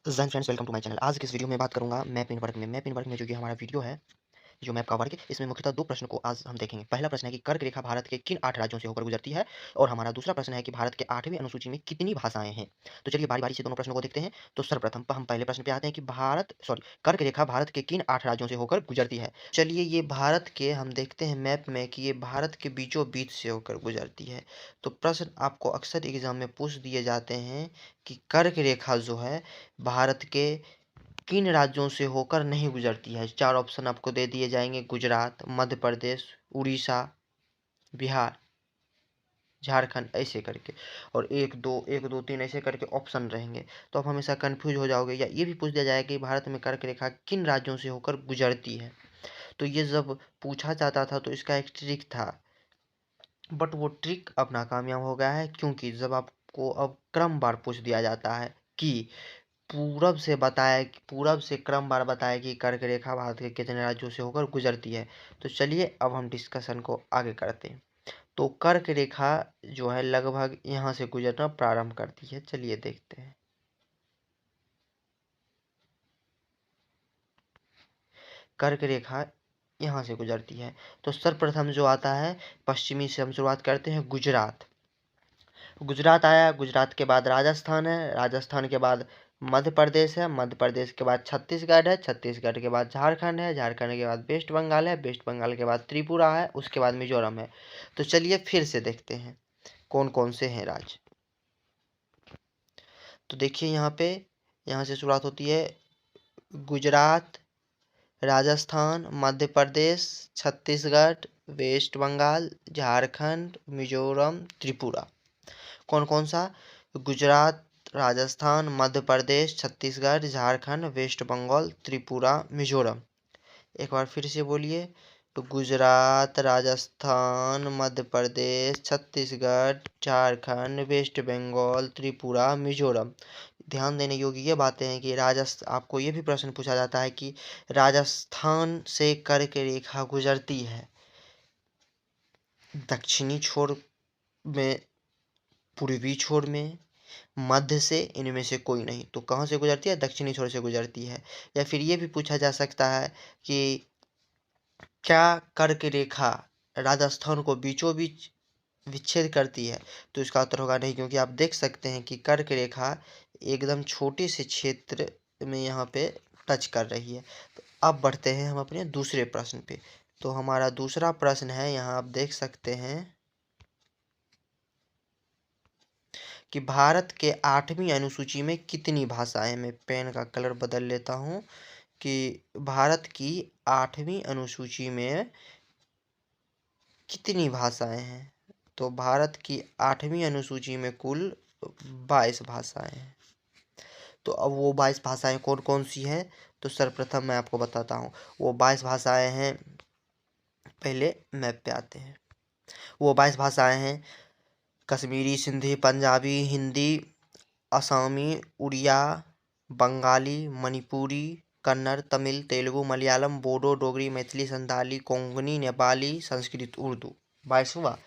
Zen friends, welcome to my channel. आज की इस वीडियो में बात करूँगा मैप इन वर्क में जो ये हमारा वीडियो है, जो मैप का वर्क है, इसमें मुख्यतः 2 प्रश्न को आज हम देखेंगे। पहला प्रश्न है कि कर्क रेखा भारत के किन 8 राज्यों से होकर गुजरती है? और हमारा दूसरा प्रश्न है कि भारत के 8वीं अनुसूची में कितनी भाषाएँ हैं? तो चलिए बारी-बारी से दोनों प्रश्नों को देखते हैं। तो सर्वप्रथम हम पहले प्रश्न पे आते हैं कि कर्क रेखा भारत के किन 8 राज्यों से होकर गुजरती है? चलिए ये भारत के हम देखते हैं मैप में कि ये भारत के बीचों-बीच से होकर गुजरती है। तो प्रश्न आपको अक्सर एग्ज़ाम में पूछ दिए जाते हैं कि कर्क रेखा जो है भारत के किन राज्यों से होकर नहीं गुजरती है? 4 ऑप्शन आपको दे दिए जाएँगे गुजरात, मध्य प्रदेश, उड़ीसा, बिहार, झारखंड ऐसे करके और 1, 2, 3 ऐसे करके ऑप्शन रहेंगे। तो आप हमेशा कन्फ्यूज़ हो जाओगे या ये भी पूछ दिया जाएगा कि भारत में कर्क रेखा किन राज्यों से होकर गुजरती है? तो ये जब पूछा जाता था तो इसका एक ट्रिक था, बट वो ट्रिक अब नाकामयाब हो गया है क्योंकि जब आपको अब क्रमवार पूछ दिया जाता है कि पूरब से क्रमवार बताएं कि कर्क रेखा भारत के कितने राज्यों से होकर गुजरती है। तो चलिए अब हम डिस्कशन को आगे करते हैं। तो कर्क रेखा जो है लगभग यहाँ से गुजरना प्रारंभ करती है। चलिए देखते हैं। कर्क रेखा यहाँ से गुजरती है। तो सर्वप्रथम जो आता है पश्चिमी से हम शुरुआत करते हैं गुजरात। गुजरात आया, गुजरात के बाद राजस्थान है, राजस्थान के बाद मध्य प्रदेश है, मध्य प्रदेश के बाद छत्तीसगढ़ है, छत्तीसगढ़ के बाद झारखंड है, झारखंड के बाद वेस्ट बंगाल है, वेस्ट बंगाल के बाद त्रिपुरा है, उसके बाद मिजोरम है। तो चलिए फिर से देखते हैं कौन कौन से हैं राज्य। तो देखिए यहाँ से शुरुआत होती है गुजरात, राजस्थान, मध्य प्रदेश, छत्तीसगढ़, वेस्ट बंगाल, झारखंड, मिजोरम, त्रिपुरा। कौन कौन सा? गुजरात, राजस्थान, मध्य प्रदेश, छत्तीसगढ़, झारखंड, वेस्ट बंगाल, त्रिपुरा, मिजोरम। एक बार फिर से बोलिए। तो गुजरात, राजस्थान, मध्य प्रदेश, छत्तीसगढ़, झारखंड, वेस्ट बंगाल, त्रिपुरा, मिजोरम। ध्यान देने योग्य ये बातें हैं कि आपको ये भी प्रश्न पूछा जाता है कि राजस्थान से कर्क रेखा गुजरती है दक्षिणी छोर में, पूर्वी छोर में, मध्य से, इनमें से कोई नहीं। तो कहाँ से गुजरती है? दक्षिणी छोर से गुजरती है। या फिर ये भी पूछा जा सकता है कि क्या कर्क रेखा राजस्थान को बीचों बीच विच्छेद करती है? तो इसका उत्तर होगा नहीं, क्योंकि आप देख सकते हैं कि कर्क रेखा एकदम छोटे से क्षेत्र में यहाँ पे टच कर रही है। तो अब बढ़ते हैं हम अपने दूसरे प्रश्न पे। तो हमारा दूसरा प्रश्न है, यहाँ आप देख सकते हैं कि भारत के 8वीं अनुसूची में कितनी भाषाएं। मैं पेन का कलर बदल लेता हूँ कि भारत की 8वीं अनुसूची में कितनी भाषाएं हैं। तो भारत की 8वीं अनुसूची में कुल 22 भाषाएं हैं। तो अब वो 22 भाषाएं कौन कौन सी हैं? तो सर्वप्रथम मैं आपको बताता हूँ वो 22 भाषाएं हैं। पहले मैप पे आते हैं। वो 22 भाषाएं हैं कश्मीरी, सिंधी, पंजाबी, हिंदी, असमी, उड़िया, बंगाली, मणिपुरी, कन्नड़, तमिल, तेलुगु, मलयालम, बोडो, डोगरी, मैथिली, संथाली, कोंकणी, नेपाली, संस्कृत, उर्दू। 22 हुआ।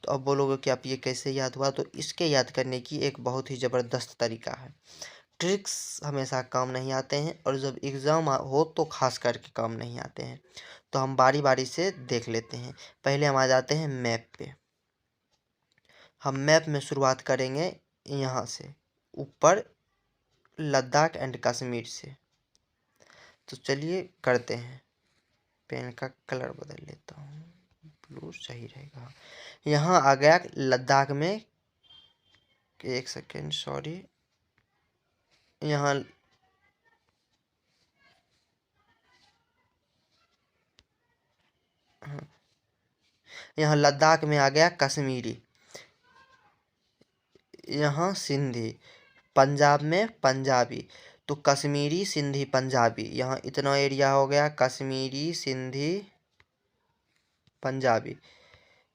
तो अब बोलोगे कि आप ये कैसे याद हुआ? तो इसके याद करने की एक बहुत ही ज़बरदस्त तरीका है। ट्रिक्स हमेशा काम नहीं आते हैं और जब एग्ज़ाम हो तो खास करके काम नहीं आते हैं। तो हम बारी बारी से देख लेते हैं। पहले हम आ जाते हैं मैप पे। हम मैप में शुरुआत करेंगे यहाँ से, ऊपर लद्दाख एंड कश्मीर से। तो चलिए करते हैं। पेन का कलर बदल लेता हूँ, ब्लू सही रहेगा। यहाँ आ गया लद्दाख में। एक सेकेंड, सॉरी। यहाँ यहाँ लद्दाख में आ गया कश्मीरी। यहाँ सिंधी। पंजाब में पंजाबी। तो कश्मीरी, सिंधी, पंजाबी, यहाँ इतना एरिया हो गया कश्मीरी, सिंधी, पंजाबी।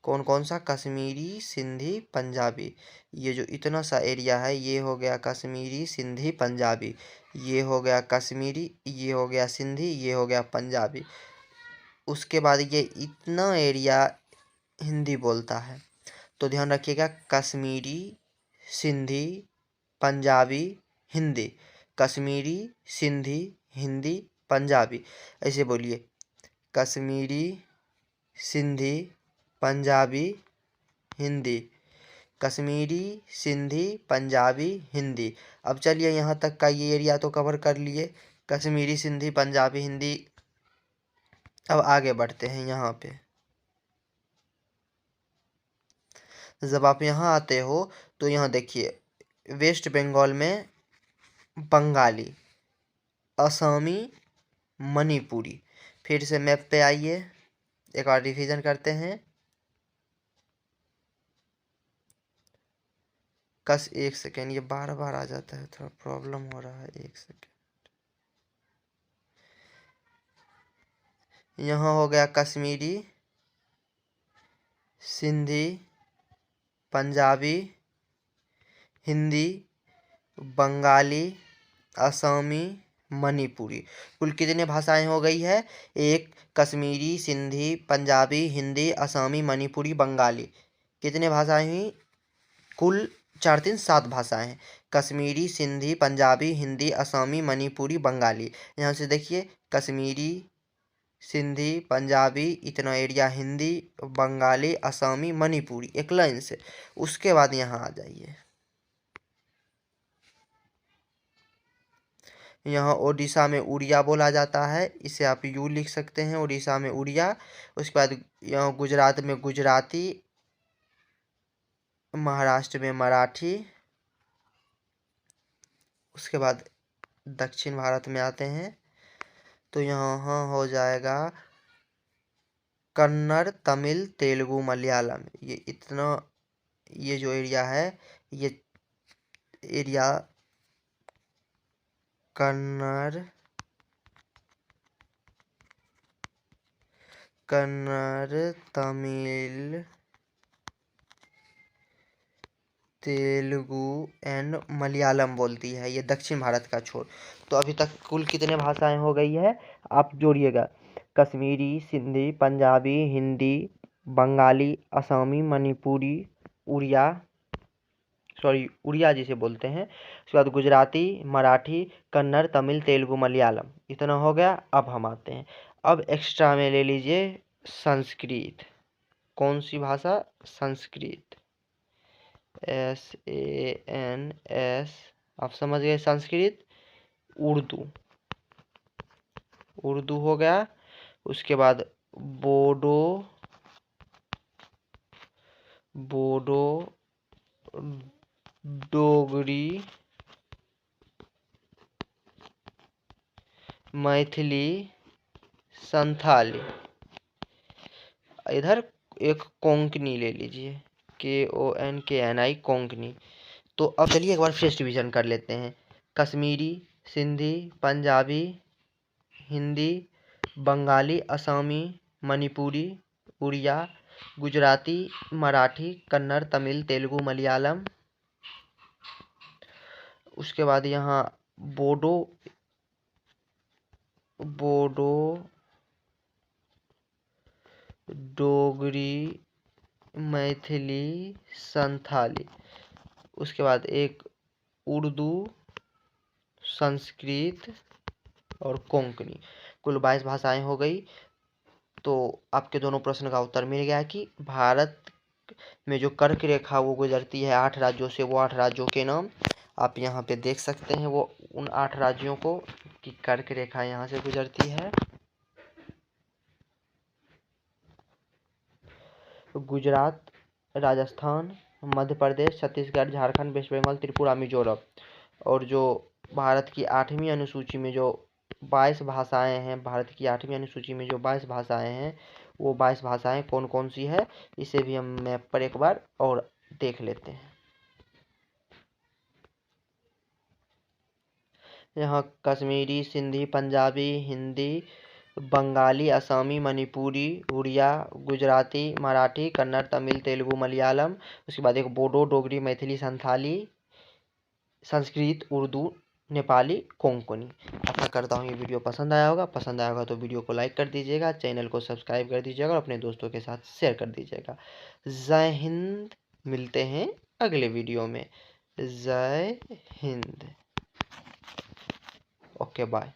कौन कौन सा? कश्मीरी, सिंधी, पंजाबी। ये जो इतना सा एरिया है ये हो गया कश्मीरी, सिंधी, पंजाबी। ये हो गया कश्मीरी, ये हो गया सिंधी, ये हो गया पंजाबी। उसके बाद ये इतना एरिया हिंदी बोलता है। तो ध्यान रखिएगा, कश्मीरी, सिंधी, पंजाबी, हिंदी। कश्मीरी, सिंधी, हिंदी, पंजाबी। ऐसे बोलिए, कश्मीरी, सिंधी, पंजाबी, हिंदी, कश्मीरी, सिंधी, पंजाबी, हिंदी। अब चलिए यहाँ तक का ये एरिया तो कवर कर लिए, कश्मीरी, सिंधी, पंजाबी, हिंदी। अब आगे बढ़ते हैं यहाँ पे। जब आप यहाँ आते हो तो यहाँ देखिए, वेस्ट बंगाल में बंगाली, असमी, मणिपुरी। फिर से मैप पे आइए, एक बार रिवीजन करते हैं। एक सेकेंड, ये बार बार आ जाता है, थोड़ा प्रॉब्लम हो रहा है, एक सेकेंड। यहाँ हो गया कश्मीरी, सिंधी, पंजाबी, हिंदी, बंगाली, असमी, मणिपुरी। कुल कितने भाषाएं हो गई है? एक, कश्मीरी, सिंधी, पंजाबी, हिंदी, असमी, मणिपुरी, बंगाली। कितने भाषाएं हुई? कुल 4 3 7 भाषाएं। कश्मीरी, सिंधी, पंजाबी, हिंदी, असमी, मणिपुरी, बंगाली। यहाँ से देखिए, कश्मीरी, सिंधी, पंजाबी, इतना एरिया, हिंदी, बंगाली, असमी, मणिपुरी, एक लाइन से। उसके बाद यहाँ आ जाइए, यहाँ उड़ीसा में उड़िया बोला जाता है, इसे आप यू लिख सकते हैं, उड़ीसा में उड़िया। उसके बाद यहाँ गुजरात में गुजराती, महाराष्ट्र में मराठी। उसके बाद दक्षिण भारत में आते हैं तो यहाँ हो जाएगा कन्नड़, तमिल, तेलुगु, मलयालम। ये इतना, ये जो एरिया है, ये एरिया कन्नड़, तमिल, तेलुगु एंड मलयालम बोलती है, ये दक्षिण भारत का छोर। तो अभी तक कुल कितने भाषाएं हो गई है, आप जोड़िएगा। कश्मीरी, सिंधी, पंजाबी, हिंदी, बंगाली, असमी, मणिपुरी, उड़िया, उड़िया जिसे बोलते हैं। उसके बाद गुजराती, मराठी, कन्नड़, तमिल, तेलुगु, मलयालम। इतना हो गया। अब हम आते हैं, अब एक्स्ट्रा में ले लीजिए संस्कृत। कौन सी भाषा? संस्कृत, SANS, आप समझ गए, संस्कृत। उर्दू, उर्दू हो गया। उसके बाद बोडो, डोगरी, मैथिली, संथाली। इधर एक कोंकणी ले लीजिए, KONKNI, कोंकणी। तो अब चलिए एक बार फिर रिवीजन कर लेते हैं। कश्मीरी, सिंधी, पंजाबी, हिंदी, बंगाली, असमी, मणिपुरी, उड़िया, गुजराती, मराठी, कन्नड़, तमिल, तेलुगु, मलयालम। उसके बाद यहाँ बोडो, डोगरी, मैथिली, संथाली। उसके बाद एक उर्दू, संस्कृत और कोंकणी। कुल 22 भाषाएं हो गई। तो आपके दोनों प्रश्न का उत्तर मिल गया कि भारत में जो कर्क रेखा वो गुजरती है 8 राज्यों से, वो 8 राज्यों के नाम आप यहाँ पे देख सकते हैं, वो उन 8 राज्यों को कि कर्क रेखा यहाँ से गुजरती है। गुजरात, राजस्थान, मध्य प्रदेश, छत्तीसगढ़, झारखंड, वेस्ट बंगाल, त्रिपुरा, मिजोरम। और जो भारत की 8वीं अनुसूची में जो 22 भाषाएं हैं, भारत की 8वीं अनुसूची में जो 22 भाषाएं हैं, वो 22 भाषाएं कौन कौन सी है, इसे भी हम मैप पर एक बार और देख लेते हैं। यहाँ कश्मीरी, सिंधी, पंजाबी, हिंदी, बंगाली, असमी, मणिपुरी, उड़िया, गुजराती, मराठी, कन्नड़, तमिल, तेलुगु, मलयालम। उसके बाद एक बोडो, डोगरी, मैथिली, संथाली, संस्कृत, उर्दू, नेपाली, कोंकणी। आशा करता हूँ ये वीडियो पसंद आया होगा। पसंद आया होगा तो वीडियो को लाइक कर दीजिएगा, चैनल को सब्सक्राइब कर दीजिएगा और अपने दोस्तों के साथ शेयर कर दीजिएगा। जय हिंद, मिलते हैं अगले वीडियो में। जय हिंद। Okay bye.